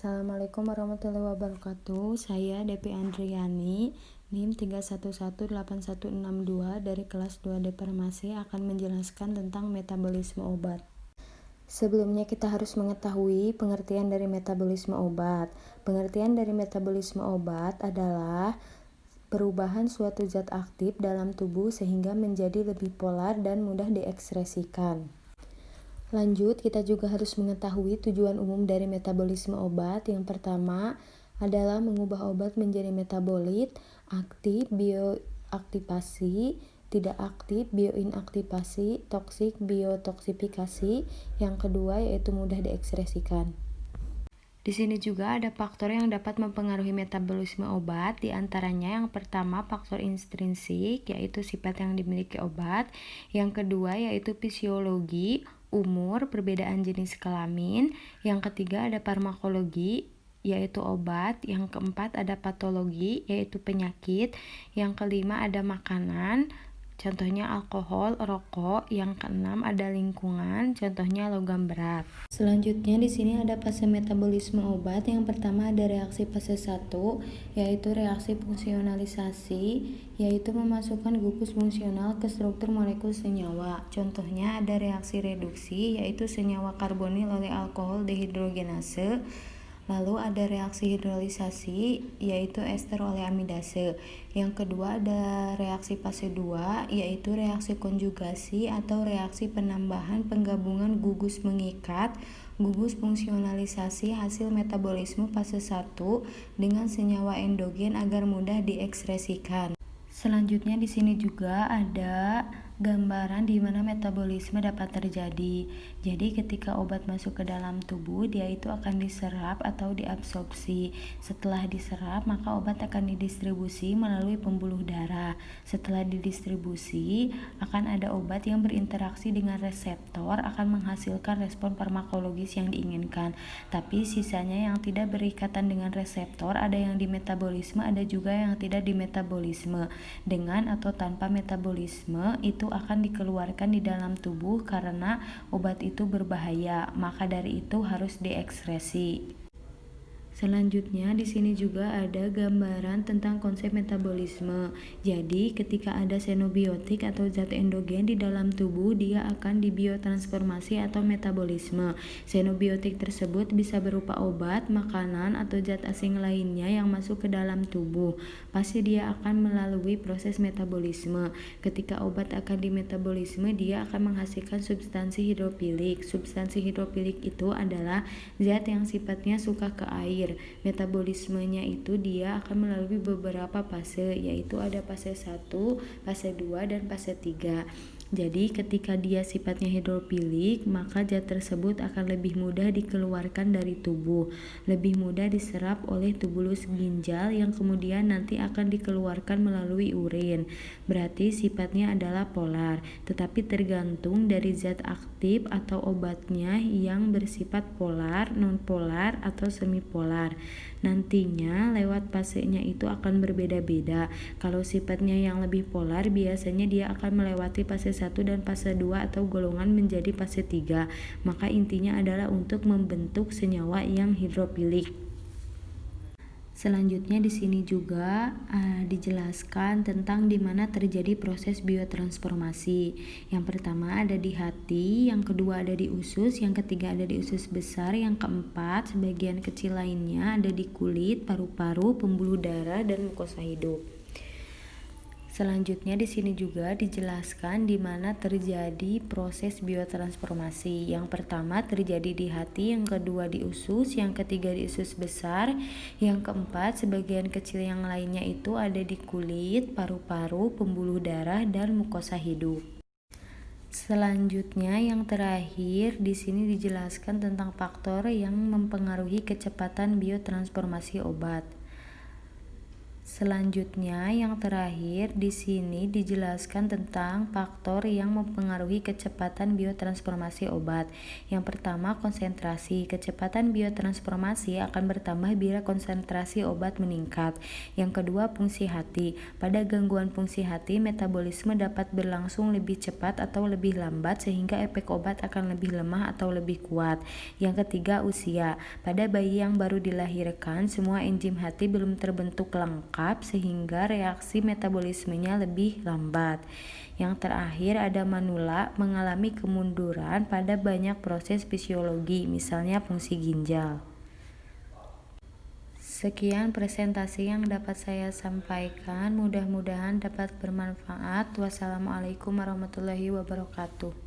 Assalamualaikum warahmatullahi wabarakatuh. Saya Depi Andriani, NIM 3118162 dari kelas 2 D Farmasi akan menjelaskan tentang metabolisme obat. Sebelumnya kita harus mengetahui pengertian dari metabolisme obat. Pengertian dari metabolisme obat adalah perubahan suatu zat aktif dalam tubuh sehingga menjadi lebih polar dan mudah diekspresikan. Lanjut, kita juga harus mengetahui tujuan umum dari metabolisme obat. Yang pertama adalah mengubah obat menjadi metabolit, aktif, bioaktivasi, tidak aktif, bioinaktivasi, toksik, biotoksifikasi. Yang kedua yaitu mudah diekspresikan. Di sini juga ada faktor yang dapat mempengaruhi metabolisme obat, di antaranya yang pertama faktor intrinsik, yaitu sifat yang dimiliki obat. Yang kedua yaitu fisiologi, umur, perbedaan jenis kelamin. Yang ketiga ada farmakologi, yaitu obat. Yang keempat ada patologi, yaitu penyakit. Yang kelima ada makanan, contohnya alkohol, rokok. Yang keenam ada lingkungan, contohnya logam berat. Selanjutnya di sini ada fase metabolisme obat. Yang pertama ada reaksi fase 1, yaitu reaksi fungsionalisasi, yaitu memasukkan gugus fungsional ke struktur molekul senyawa. Contohnya ada reaksi reduksi, yaitu senyawa karbonil oleh alkohol dehidrogenase. Lalu ada reaksi hidrolisasi, yaitu ester oleh amidase. Yang kedua ada reaksi fase 2, yaitu reaksi konjugasi atau reaksi penambahan penggabungan gugus mengikat gugus fungsionalisasi hasil metabolisme fase 1 dengan senyawa endogen agar mudah diekspresikan. Selanjutnya di sini juga ada gambaran di mana metabolisme dapat terjadi. Jadi ketika obat masuk ke dalam tubuh, dia itu akan diserap atau diabsorpsi. Setelah diserap, maka obat akan didistribusi melalui pembuluh darah. Setelah didistribusi, akan ada obat yang berinteraksi dengan reseptor akan menghasilkan respon farmakologis yang diinginkan. Tapi sisanya yang tidak berikatan dengan reseptor, ada yang di metabolisme, ada juga yang tidak di metabolisme. Dengan atau tanpa metabolisme itu akan dikeluarkan di dalam tubuh karena obat itu berbahaya, maka dari itu harus diekskresi. Selanjutnya di sini juga ada gambaran tentang konsep metabolisme. Jadi ketika ada xenobiotik atau zat endogen di dalam tubuh, dia akan dibiotransformasi atau metabolisme. Xenobiotik tersebut bisa berupa obat, makanan, atau zat asing lainnya yang masuk ke dalam tubuh. Pasti dia akan melalui proses metabolisme. Ketika obat akan dimetabolisme, dia akan menghasilkan substansi hidrofilik. Substansi hidrofilik itu adalah zat yang sifatnya suka ke air. Metabolismenya itu dia akan melalui beberapa fase, yaitu ada fase 1, fase 2, dan fase 3. Jadi ketika dia sifatnya hidrofilik, maka zat tersebut akan lebih mudah dikeluarkan dari tubuh, lebih mudah diserap oleh tubulus ginjal yang kemudian nanti akan dikeluarkan melalui urin. Berarti sifatnya adalah polar, tetapi tergantung dari zat aktif atau obatnya yang bersifat polar, non-polar, atau semipolar. Nantinya lewat fasenya itu akan berbeda-beda. Kalau sifatnya yang lebih polar, biasanya dia akan melewati fase 1 dan fase 2 atau golongan menjadi fase 3. Maka intinya adalah untuk membentuk senyawa yang hidrofilik. Selanjutnya di sini juga dijelaskan tentang di mana terjadi proses biotransformasi. Yang pertama ada di hati, yang kedua ada di usus, yang ketiga ada di usus besar, yang keempat sebagian kecil lainnya ada di kulit, paru-paru, pembuluh darah, dan mukosa hidup. Selanjutnya di sini juga dijelaskan di mana terjadi proses biotransformasi. Yang pertama terjadi di hati, yang kedua di usus, yang ketiga di usus besar, yang keempat sebagian kecil yang lainnya itu ada di kulit, paru-paru, pembuluh darah, dan mukosa hidup. Selanjutnya yang terakhir di sini dijelaskan tentang faktor yang mempengaruhi kecepatan biotransformasi obat. Selanjutnya, yang terakhir di sini dijelaskan tentang faktor yang mempengaruhi kecepatan biotransformasi obat. Yang pertama, konsentrasi. Kecepatan biotransformasi akan bertambah bila konsentrasi obat meningkat. Yang kedua, fungsi hati. Pada gangguan fungsi hati, metabolisme dapat berlangsung lebih cepat atau lebih lambat sehingga efek obat akan lebih lemah atau lebih kuat. Yang ketiga, usia. Pada bayi yang baru dilahirkan, semua enzim hati belum terbentuk lengkap sehingga reaksi metabolismenya lebih lambat. Yang terakhir ada manula, mengalami kemunduran pada banyak proses fisiologi, misalnya fungsi ginjal. Sekian presentasi yang dapat saya sampaikan, mudah-mudahan dapat bermanfaat. Wassalamualaikum warahmatullahi wabarakatuh.